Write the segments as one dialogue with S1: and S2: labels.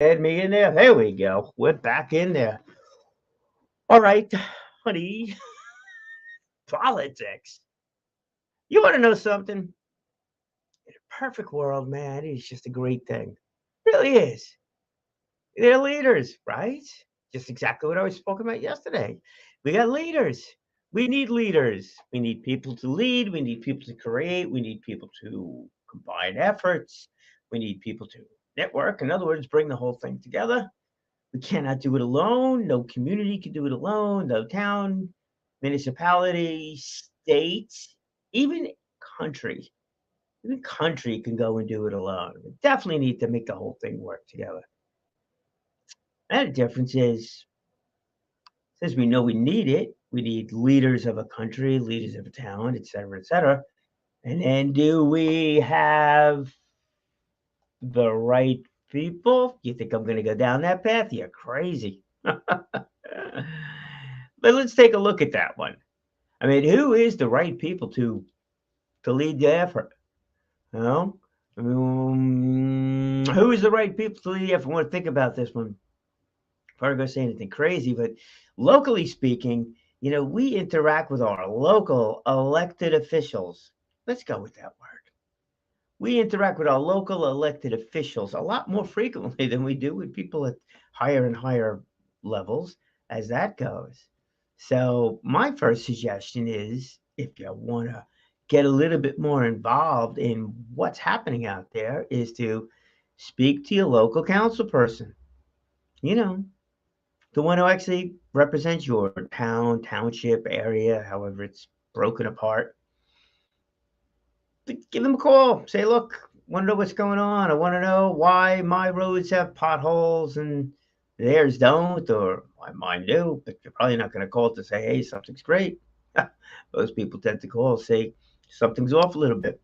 S1: Add me in there. There we go. We're back in there. All right, honey. Politics. You want to know something? In a perfect world, man, it's just a great thing. It really is. They're leaders, right? Just exactly what I was spoken about yesterday. We got leaders. We need leaders. We need people to lead. We need people to create. We need people to combine efforts. We need people to network. In other words, bring the whole thing together. We cannot do it alone. No community can do it alone. No town, municipality, state, even country. Even country can go and do it alone. We definitely need to make the whole thing work together. And the difference is, since we know we need it, we need leaders of a country, leaders of a town, et cetera, et cetera. And then do we have the right people? You think I'm going to go down that path? You're crazy. But let's take a look at that one. I mean, who is the right people to lead the effort? You know, who is the right people to lead the effort? I want to think about this one before I go say anything crazy. But locally speaking, we interact with our local elected officials. Let's go with that word. We interact with our local elected officials a lot more frequently than we do with people at higher and higher levels as that goes. So, my first suggestion is if you want to get a little bit more involved in what's happening out there, is to speak to your local council person, you know, the one who actually represents your town, township, area, however it's broken apart. Give them a call. Say, look, want to know what's going on. I want to know why my roads have potholes and theirs don't, or why mine do. But you're probably not going to call to say, hey, something's great. Most people tend to call, say something's off a little bit.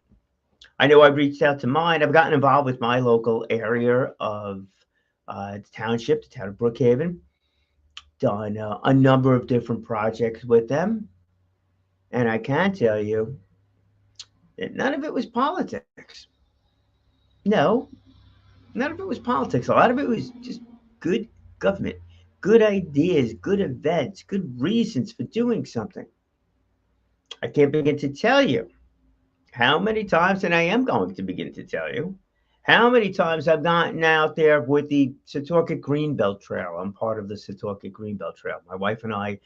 S1: I know I've reached out to mine. I've gotten involved with my local area of the township, the town of Brookhaven. Done a number of different projects with them, and I can tell you that none of it was politics. No, none of it was politics. A lot of it was just good government, good ideas, good events, good reasons for doing something. I can't begin to tell you how many times, and I am going to begin to tell you, how many times I've gotten out there with the Setauket Greenbelt Trail. I'm part of the Setauket Greenbelt Trail. My wife and I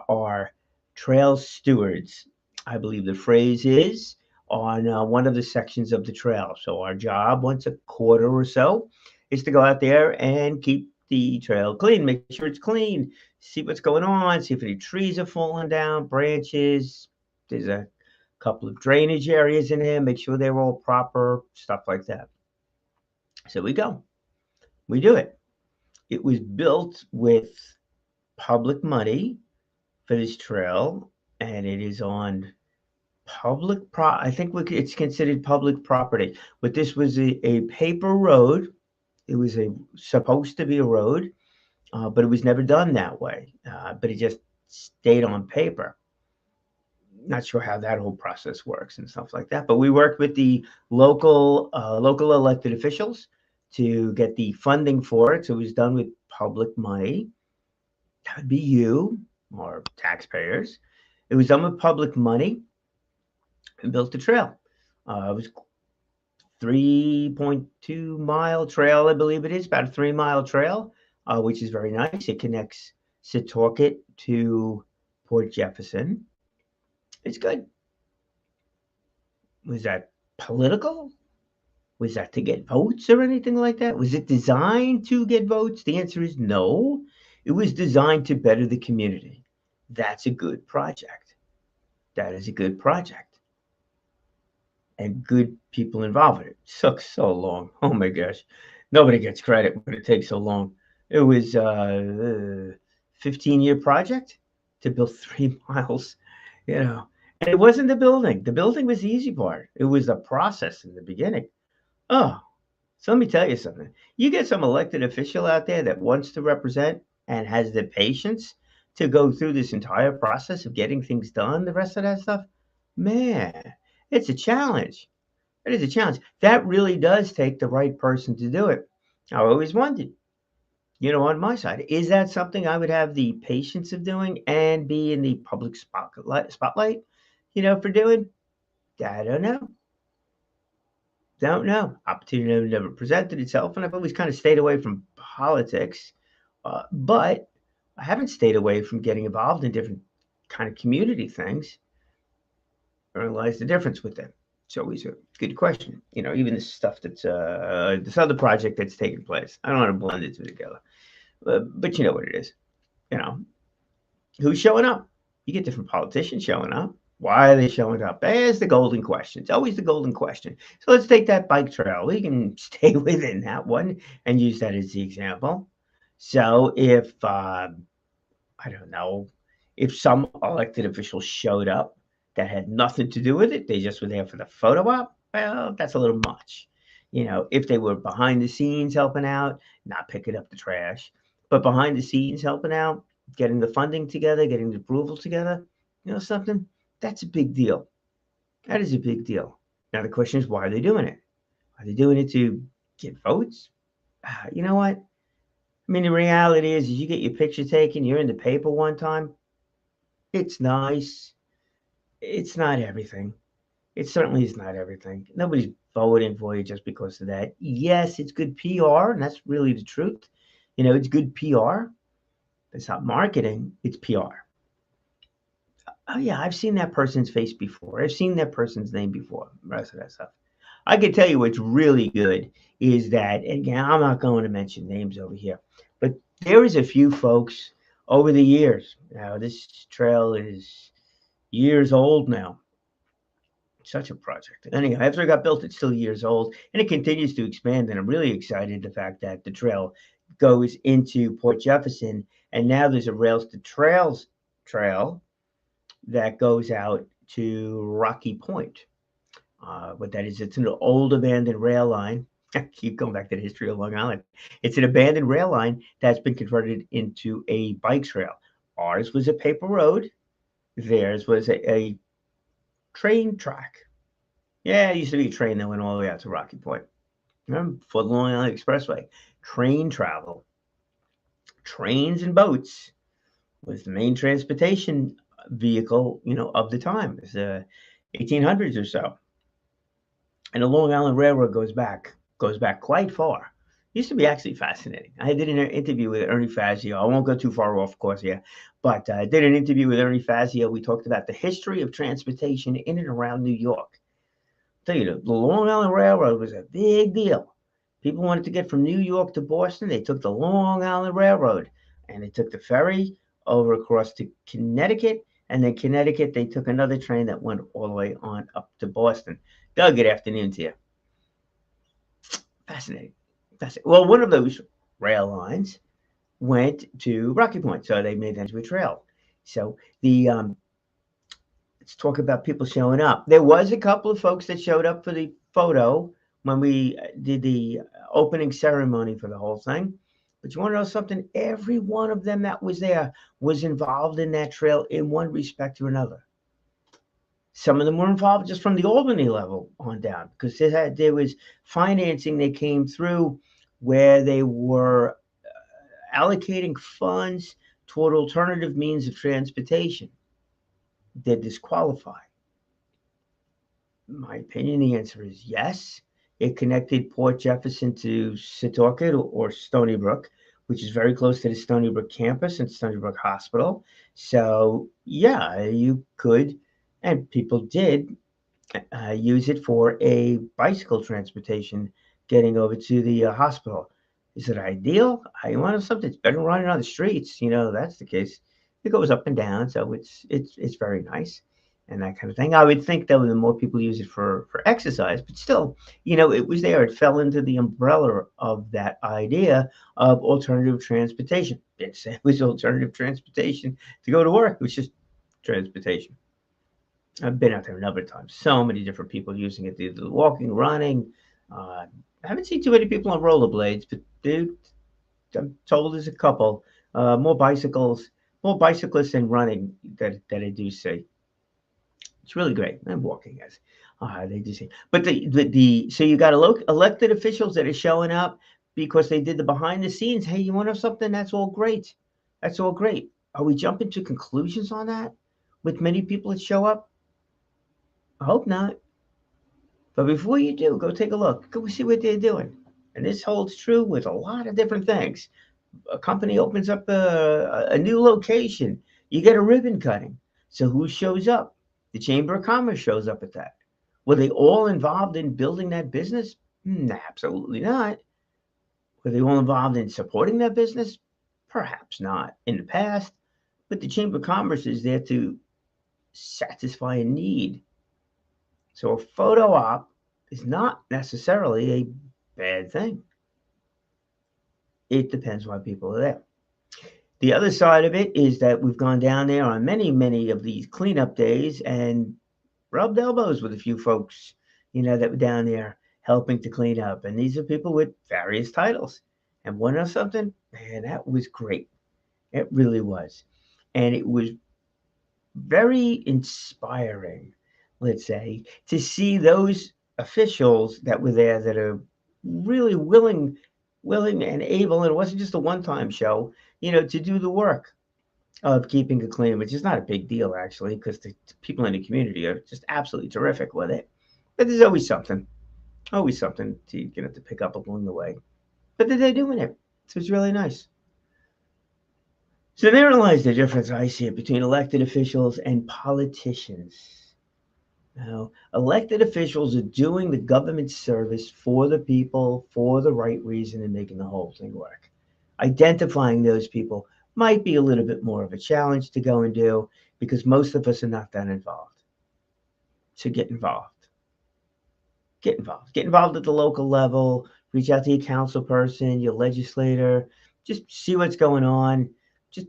S1: are trail stewards. I believe the phrase is on one of the sections of the trail. So our job, once a quarter or so, is to go out there and keep the trail clean, make sure it's clean, see what's going on, see if any trees are falling down, branches. There's a couple of drainage areas in there, make sure they're all proper, stuff like that. So we go, we do it. It was built with public money for this trail, and it is on I think it's considered public property. But this was a paper road. It was supposed to be a road, but it was never done that way. But it just stayed on paper. Not sure how that whole process works and stuff like that. But we worked with the local elected officials to get the funding for it. So it was done with public money. That would be you or taxpayers. It was done with public money and built the trail. It was 3.2-mile trail, I believe it is, about a 3-mile trail, which is very nice. It connects Setauket to Port Jefferson. It's good. Was that political? Was that to get votes or anything like that? Was it designed to get votes? The answer is no. It was designed to better the community. That's a good project. That is a good project. And good people involved with it. It took so long. Oh my gosh. Nobody gets credit when it takes so long. It was a 15-year project to build 3 miles, And it wasn't the building. The building was the easy part. It was the process in the beginning. Oh, so let me tell you something. You get some elected official out there that wants to represent and has the patience to go through this entire process of getting things done, the rest of that stuff, man, it's a challenge. It is a challenge. That really does take the right person to do it. I always wondered, on my side, is that something I would have the patience of doing and be in the public spotlight, for doing? I don't know. Don't know. Opportunity never presented itself, and I've always kind of stayed away from politics. But I haven't stayed away from getting involved in different kind of community things. Or lies the difference with them? It's always a good question. Even the stuff that's this other project that's taking place. I don't want to blend the two together, but you know what it is. You know, who's showing up? You get different politicians showing up. Why are they showing up? There's the golden question. It's always the golden question. So let's take that bike trail. We can stay within that one and use that as the example. So if I don't know, if some elected official showed up that had nothing to do with it, they just were there for the photo op, well, that's a little much. If they were behind the scenes helping out, not picking up the trash, but behind the scenes helping out, getting the funding together, getting the approval together, something, that's a big deal. That is a big deal. Now, the question is, why are they doing it? Are they doing it to get votes? You know what? I mean, the reality is you get your picture taken, you're in the paper one time. It's nice. It's not everything. It certainly is not everything. Nobody's voting for you just because of that. Yes, it's good PR, and that's really the truth. It's good PR. It's not marketing, it's PR. Oh, yeah, I've seen that person's face before. I've seen that person's name before, the rest of that stuff. I can tell you what's really good is that, and again, I'm not going to mention names over here, but there is a few folks over the years. Now, this trail is years old now. Such a project. Anyhow, after it got built, it's still years old and it continues to expand. And I'm really excited the fact that the trail goes into Port Jefferson. And now there's a Rails to Trails trail that goes out to Rocky Point. What that is, it's an old abandoned rail line. I keep going back to the history of Long Island. It's an abandoned rail line that's been converted into a bike trail. Ours was a paper road. Theirs was a train track. Yeah, it used to be a train that went all the way out to Rocky Point. Remember, for the Long Island Expressway, train travel, trains and boats was the main transportation vehicle, of the time. It's the 1800s or so. And the Long Island Railroad goes back quite far. Used to be actually fascinating. I did an interview with Ernie Fazio. I won't go too far off course here, but I did an interview with Ernie Fazio. We talked about the history of transportation in and around New York. Tell you, the Long Island Railroad was a big deal. People wanted to get from New York to Boston. They took the Long Island Railroad, and they took the ferry over across to Connecticut, and then Connecticut, they took another train that went all the way on up to Boston. Doug, good afternoon to you. Fascinating. Fascinating. Well, one of those rail lines went to Rocky Point, so they made that into a trail. So let's talk about people showing up. There was a couple of folks that showed up for the photo when we did the opening ceremony for the whole thing. But you want to know something? Every one of them that was there was involved in that trail in one respect or another. Some of them were involved just from the Albany level on down because there was financing that came through where they were allocating funds toward alternative means of transportation. Did this qualify? My opinion, the answer is yes. It connected Port Jefferson to Setauket or Stony Brook, which is very close to the Stony Brook campus and Stony Brook Hospital. So, yeah, you could, and people did use it for a bicycle transportation getting over to the hospital. Is it ideal? I want something that's better running on the streets. That's the case. It goes up and down, so it's very nice and that kind of thing. I would think though the more people use it for exercise, but still, it was there. It fell into the umbrella of that idea of alternative transportation. It was alternative transportation to go to work. It was just transportation. I've been out there a number of times. So many different people using it. Either walking, running. I haven't seen too many people on rollerblades, but dude, I'm told there's a couple. More bicyclists than running that I do see. It's really great. I'm walking, guys. They do see. But so you got elected officials that are showing up, because they did the behind the scenes. Hey, you want to know something? That's all great. That's all great. Are we jumping to conclusions on that with many people that show up? I hope not. But before you do, go take a look. Go see what they're doing. And this holds true with a lot of different things. A company opens up a new location. You get a ribbon cutting. So who shows up? The Chamber of Commerce shows up at that. Were they all involved in building that business? Absolutely not. Were they all involved in supporting that business? Perhaps not in the past, but the Chamber of Commerce is there to satisfy a need. So a photo op is not necessarily a bad thing. It depends why people are there. The other side of it is that we've gone down there on many, many of these cleanup days and rubbed elbows with a few folks, that were down there helping to clean up. And these are people with various titles. And one of something, man, that was great. It really was. And it was very inspiring, let's say, to see those officials that were there that are really willing and able, and it wasn't just a one-time show, to do the work of keeping it clean, which is not a big deal actually, because the people in the community are just absolutely terrific with it. But there's always something to pick up along the way. But they're doing it, so it's really nice. So therein lies the difference I see it between elected officials and politicians. Now, elected officials are doing the government service for the people for the right reason and making the whole thing work. Identifying those people might be a little bit more of a challenge to go and do because most of us are not that involved. So get involved. Get involved. Get involved at the local level. Reach out to your council person, your legislator. Just see what's going on. Just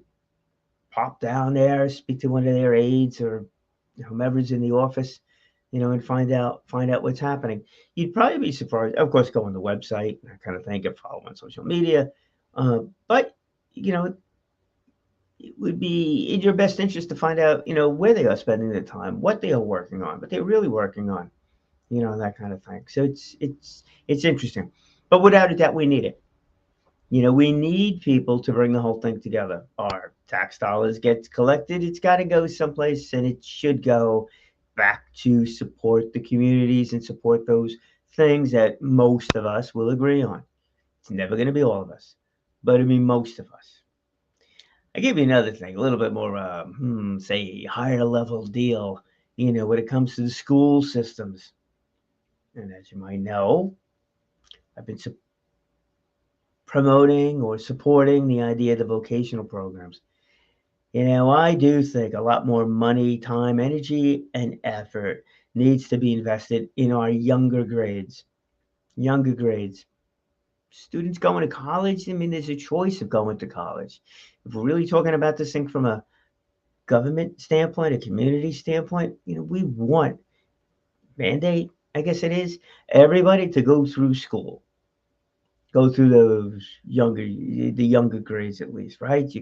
S1: pop down there, speak to one of their aides or whomever's in the office, and find out what's happening. You'd probably be surprised. Of course, go on the website, that kind of thing, and follow on social media. But it would be in your best interest to find out, where they are spending their time, what they are working on, what they're really working on, that kind of thing. So it's interesting. But without a doubt, we need it. We need people to bring the whole thing together. Our tax dollars get collected. It's got to go someplace, and it should go back to support the communities and support those things that most of us will agree on. It's never going to be all of us, but it'll be most of us. I give you another thing, a little bit more, say, higher level deal, when it comes to the school systems. And as you might know, I've been promoting or supporting the idea of the vocational programs. I do think a lot more money, time, energy, and effort needs to be invested in our younger grades. Younger grades. Students going to college, there's a choice of going to college. If we're really talking about this thing from a government standpoint, a community standpoint, we want mandate, I guess it is, everybody to go through school. Go through the younger grades at least, right? You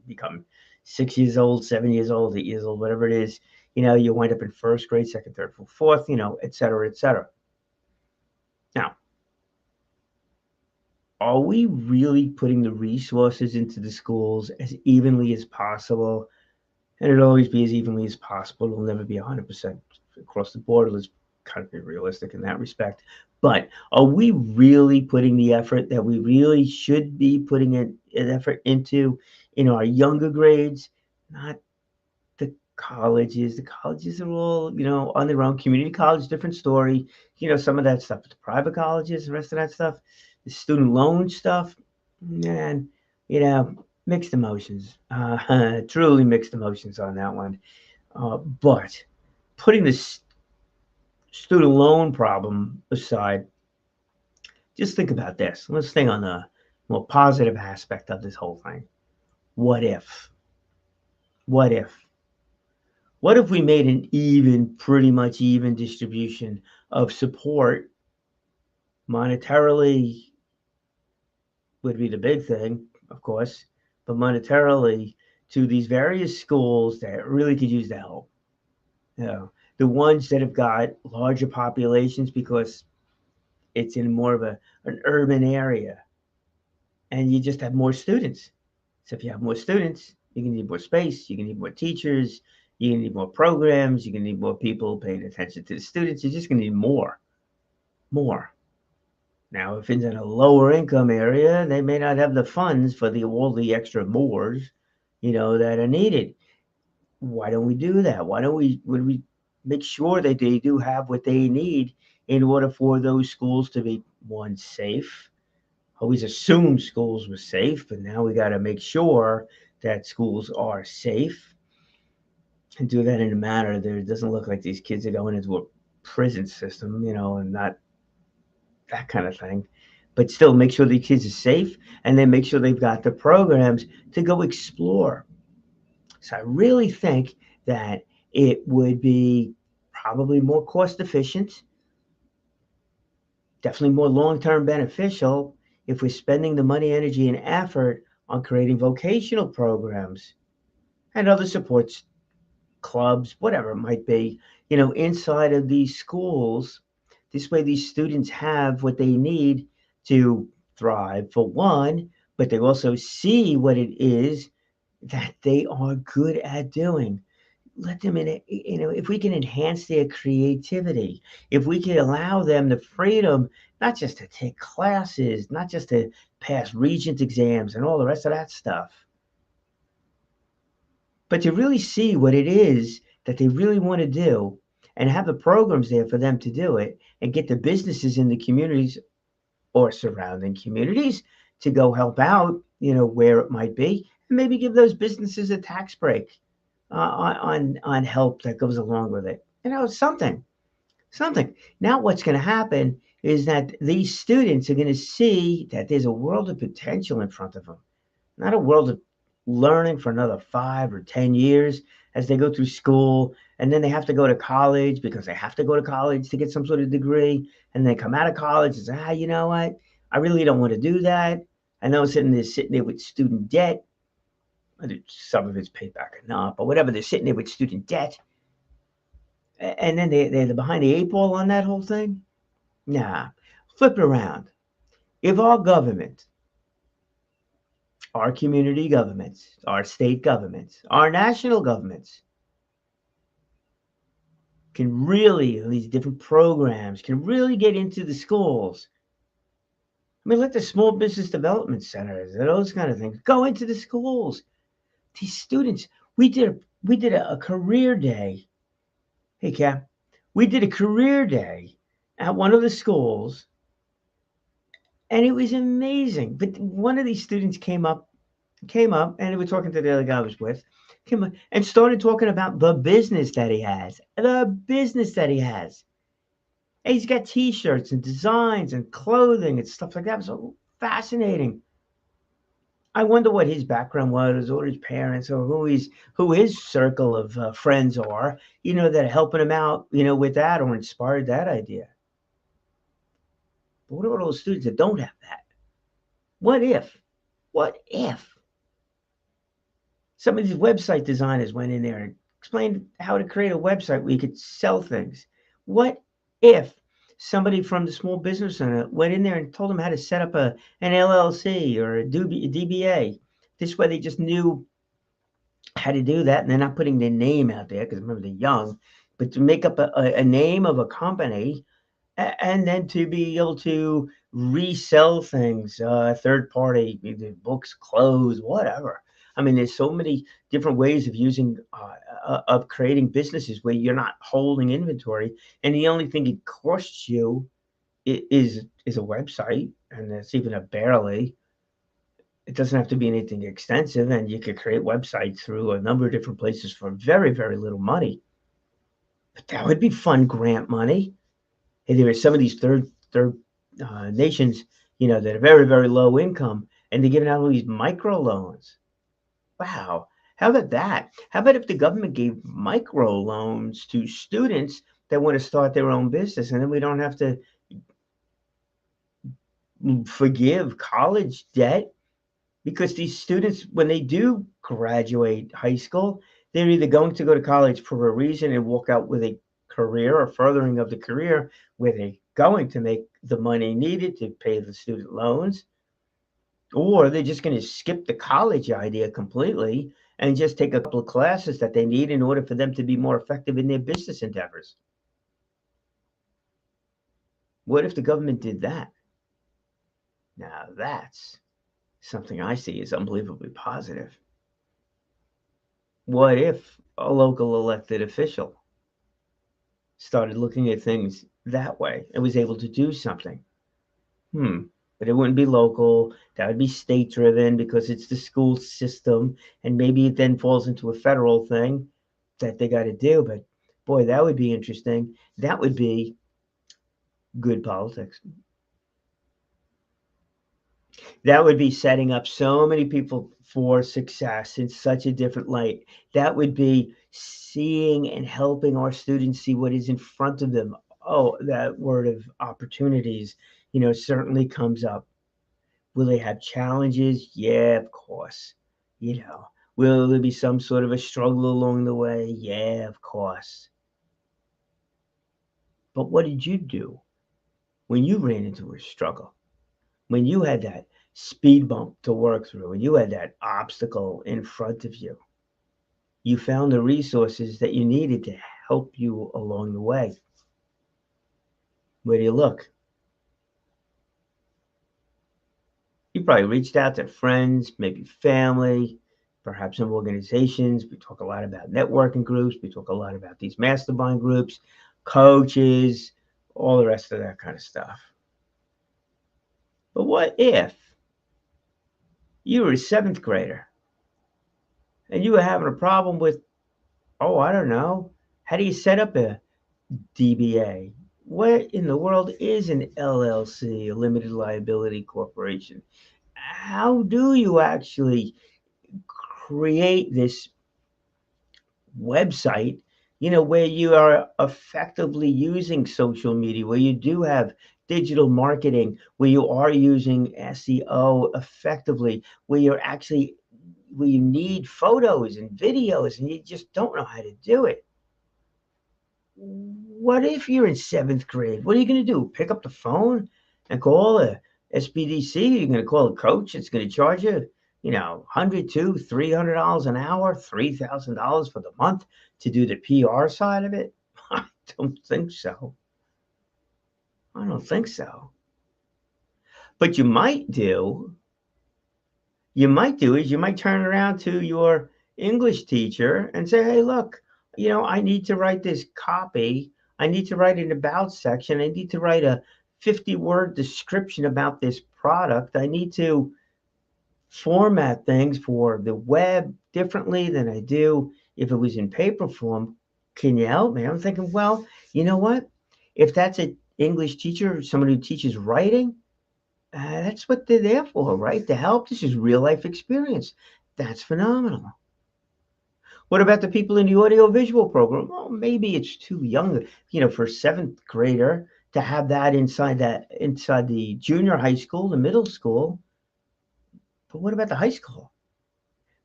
S1: become 6 years old, 7 years old, 8 years old, whatever it is. You wind up in first grade, second, third, fourth, et cetera, et cetera. Now, are we really putting the resources into the schools as evenly as possible? And it'll always be as evenly as possible. It'll never be 100% across the board. Let's kind of be realistic in that respect. But are we really putting the effort that we really should be putting an effort into in our younger grades? Not the colleges. The colleges are all, on their own. Community college, different story. Some of that stuff. The private colleges, the rest of that stuff. The student loan stuff, man, mixed emotions. Truly mixed emotions on that one. But putting the student loan problem aside, just think about this. Let's think on the more positive aspect of this whole thing. What if? What if? What if we made an pretty much even distribution of support monetarily? Would be the big thing, of course, but monetarily to these various schools that really could use the help. The ones that have got larger populations because it's in more of an urban area. and you just have more students. So if you have more students, you're going to need more space, you're going to need more teachers, you're going to need more programs, you're going to need more people paying attention to the students. You're just going to need more. Now, if it's in a lower income area, they may not have the funds for all the extra mores, that are needed. Why don't we do that? Why don't we make sure that they do have what they need in order for those schools to be, one, safe? Always assumed schools were safe, but now we got to make sure that schools are safe and do that in a manner that it doesn't look like these kids are going into a prison system, and not that kind of thing. But still make sure the kids are safe, and then make sure they've got the programs to go explore. So I really think that it would be probably more cost efficient, definitely more long-term beneficial if we're spending the money, energy, and effort on creating vocational programs and other supports, clubs, whatever it might be, inside of these schools. This way, these students have what they need to thrive, for one, but they also see what it is that they are good at doing. Let them in it, if we can enhance their creativity, if we can allow them the freedom, not just to take classes, not just to pass regents exams and all the rest of that stuff, but to really see what it is that they really want to do and have the programs there for them to do it, and get the businesses in the communities or surrounding communities to go help out, where it might be, and maybe give those businesses a tax break on help that goes along with it. Something. Now, what's going to happen is that these students are going to see that there's a world of potential in front of them, not a world of learning for another 5 or 10 years as they go through school, and then they have to go to college because they have to go to college to get some sort of degree, and they come out of college and say, you know what, I really don't want to do that. I know sitting there with student debt. Some of it's paid back or not, but whatever, they're sitting there with student debt, and then they're behind the eight ball on that whole thing. Nah, flip it around. If our government, our community governments, our state governments, our national governments can really, these different programs can really get into the schools. I mean, let the small business development centers and those kind of things go into the schools. These students, we did a career day. Hey, Cap, we did a career day at one of the schools, and it was amazing. But one of these students came up, and they were talking to the other guy I was with, came up and started talking about the business that he has. The business that he has. And he's got T-shirts and designs and clothing and stuff like that. It was so fascinating. I wonder what his background was, or his parents, or who his circle of friends are, that are helping him out, with that, or inspired that idea. But what about all those students that don't have that? What if? What if some of these website designers went in there and explained how to create a website where you could sell things? What if somebody from the small business center went in there and told them how to set up an LLC or a DBA? This way they just knew how to do that, and they're not putting their name out there, because remember, they're young, but to make up a name of a company, and then to be able to resell things, third party, either books, clothes, whatever. I mean, there's so many different ways of using of creating businesses where you're not holding inventory, and the only thing it costs you is a website, and it's even a barely. It doesn't have to be anything extensive, and you could create websites through a number of different places for very, very little money. But that would be fun grant money. And there are some of these third nations, that are very, very low income, and they're giving out all these micro loans. Wow. How about that? How about if the government gave micro loans to students that want to start their own business, and then we don't have to forgive college debt, because these students, when they do graduate high school, they're either going to go to college for a reason and walk out with a career or furthering of the career where they're going to make the money needed to pay the student loans, Or they're just going to skip the college idea completely and just take a couple of classes that they need in order for them to be more effective in their business endeavors. What if the government did that? Now that's something I see as unbelievably positive. What if a local elected official started looking at things that way and was able to do something? But it wouldn't be local. That would be state driven because it's the school system. And maybe it then falls into a federal thing that they got to do. But boy, that would be interesting. That would be good politics. That would be setting up so many people for success in such a different light. That would be seeing and helping our students see what is in front of them. Oh, that word of opportunities, certainly comes up. Will they have challenges? Yeah, of course. Will there be some sort of a struggle along the way? Yeah, of course. But what did you do when you ran into a struggle? When you had that speed bump to work through, when you had that obstacle in front of you? You found the resources that you needed to help you along the way. Where do you look? You probably reached out to friends, maybe family, perhaps some organizations. We talk a lot about networking groups. We talk a lot about these mastermind groups, coaches, all the rest of that kind of stuff. But what if you were a seventh grader and you were having a problem with, oh, I don't know, how do you set up a DBA? What in the world is an LLC, a limited liability corporation? How do you actually create this website, where you are effectively using social media, where you do have digital marketing, where you are using SEO effectively, where you need photos and videos and you just don't know how to do it? What if you're in seventh grade? What are you going to do? Pick up the phone and call a SBDC? You're going to call a coach that's going to charge you, $100 to $300 an hour, $3,000 for the month to do the PR side of it? I don't think so. I don't think so. But you might do is you might turn around to your English teacher and say, hey, look, I need to write this copy. I need to write an about section. I need to write a 50-word description about this product. I need to format things for the web differently than I do if it was in paper form. Can you help me? I'm thinking, well, you know what? If that's an English teacher, somebody who teaches writing, that's what they're there for, right? To help. This is real life experience. That's phenomenal. What about the people in the audiovisual program? Well, maybe it's too young, for a seventh grader to have that inside the junior high school, the middle school. But what about the high school?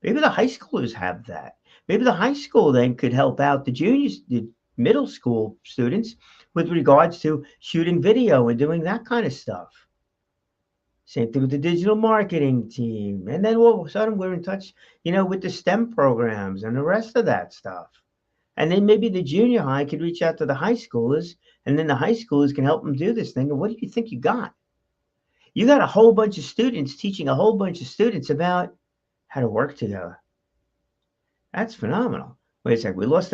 S1: Maybe the high schoolers have that. Maybe the high school then could help out the middle school students with regards to shooting video and doing that kind of stuff. Same thing with the digital marketing team. And then all of a sudden we're in touch, with the STEM programs and the rest of that stuff. And then maybe the junior high could reach out to the high schoolers, and then the high schoolers can help them do this thing. And what do you think you got? You got a whole bunch of students teaching a whole bunch of students about how to work together. That's phenomenal. Wait a second, we lost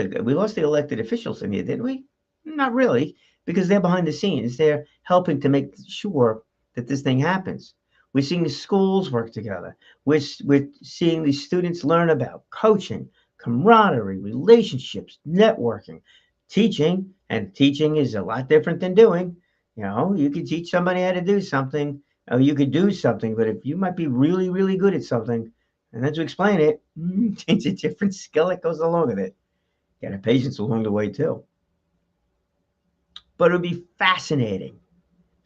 S1: the elected officials in here, didn't we? Not really, because they're behind the scenes. They're helping to make sure that this thing happens. We're seeing the schools work together. We're seeing the students learn about coaching, camaraderie, relationships, networking, teaching, and teaching is a lot different than doing. You could teach somebody how to do something, or you could do something, but if you might be really, really good at something, and then to explain it, it's a different skill that goes along with it. You got to have patience along the way too. But it would be fascinating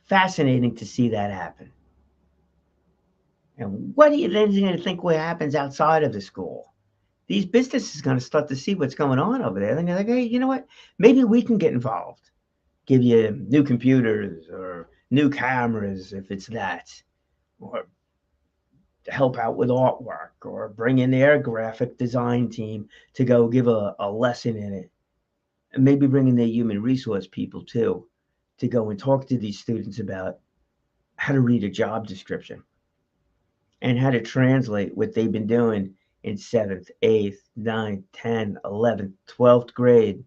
S1: to see that happen. And what do you then going to think what happens outside of the school? These businesses are going to start to see what's going on over there. They're going to like, hey, you know what? Maybe we can get involved. Give you new computers or new cameras if it's that. Or to help out with artwork or bring in their graphic design team to go give a lesson in it. And maybe bring in their human resource people too to go and talk to these students about how to read a job description and how to translate what they've been doing in 7th, 8th, 9th, 10th, 11th, 12th grade,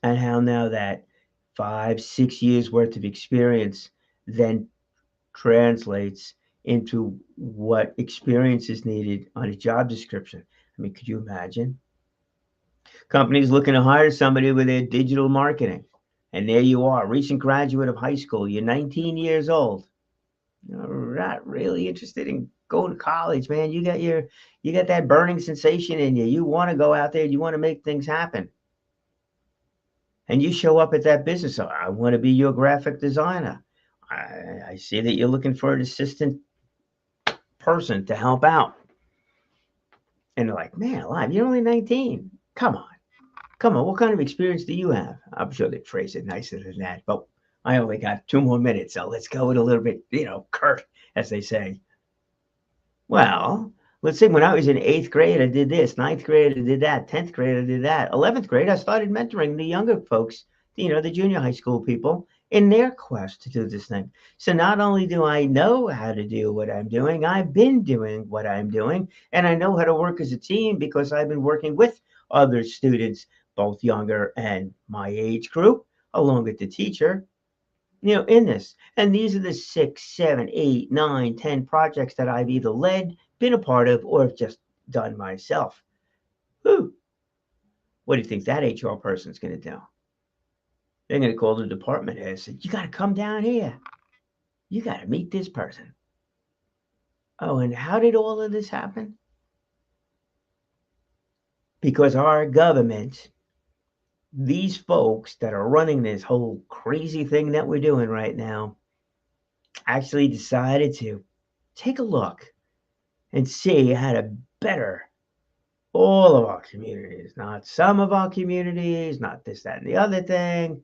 S1: and how now that 5, 6 years worth of experience then translates into what experience is needed on a job description. I mean, could you imagine? Companies looking to hire somebody with their digital marketing. And there you are, recent graduate of high school. You're 19 years old. You're not really interested in going to college, man. You got that burning sensation in you. You want to go out there. You want to make things happen. And you show up at that business. I want to be your graphic designer. I see that you're looking for an assistant person to help out. And they're like, man, alive, you're only 19. Come on. What kind of experience do you have? I'm sure they phrase it nicer than that, but I only got 2 more minutes, so let's go with a little bit, curt, as they say. Well, let's see, when I was in 8th grade, I did this. 9th grade, I did that. 10th grade, I did that. 11th grade, I started mentoring the younger folks, the junior high school people in their quest to do this thing. So not only do I know how to do what I'm doing, I've been doing what I'm doing, and I know how to work as a team because I've been working with other students, both younger and my age group, along with the teacher, in this. And these are the 6, 7, 8, 9, 10 projects that I've either led, been a part of, or have just done myself. Whew. What do you think that HR person's going to do? They're going to call the department head and say, you got to come down here. You got to meet this person. Oh, and how did all of this happen? Because our government, these folks that are running this whole crazy thing that we're doing right now, actually decided to take a look and see how to better all of our communities, not some of our communities, not this, that, and the other thing.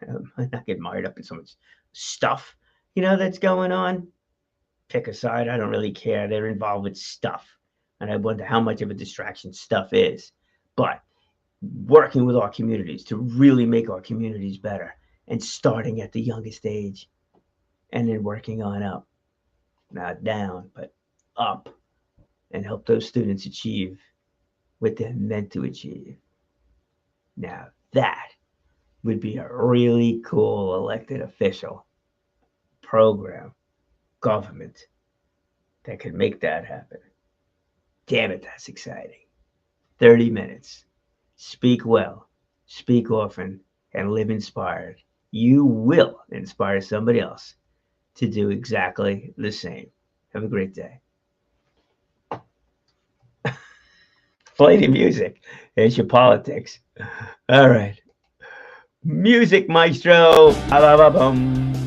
S1: I'm not getting mired up in so much stuff, that's going on. Pick a side. I don't really care. They're involved with stuff. And I wonder how much of a distraction stuff is. But working with our communities to really make our communities better and starting at the youngest age and then working on up, not down, but up, and help those students achieve what they're meant to achieve. Now that would be a really cool elected official program, government that could make that happen. Damn it, that's exciting. 30 minutes. Speak well, speak often, and live inspired. You will inspire somebody else to do exactly the same. Have a great day. Play the music. There's your politics. All right. Music maestro. Ba-ba-ba-bum.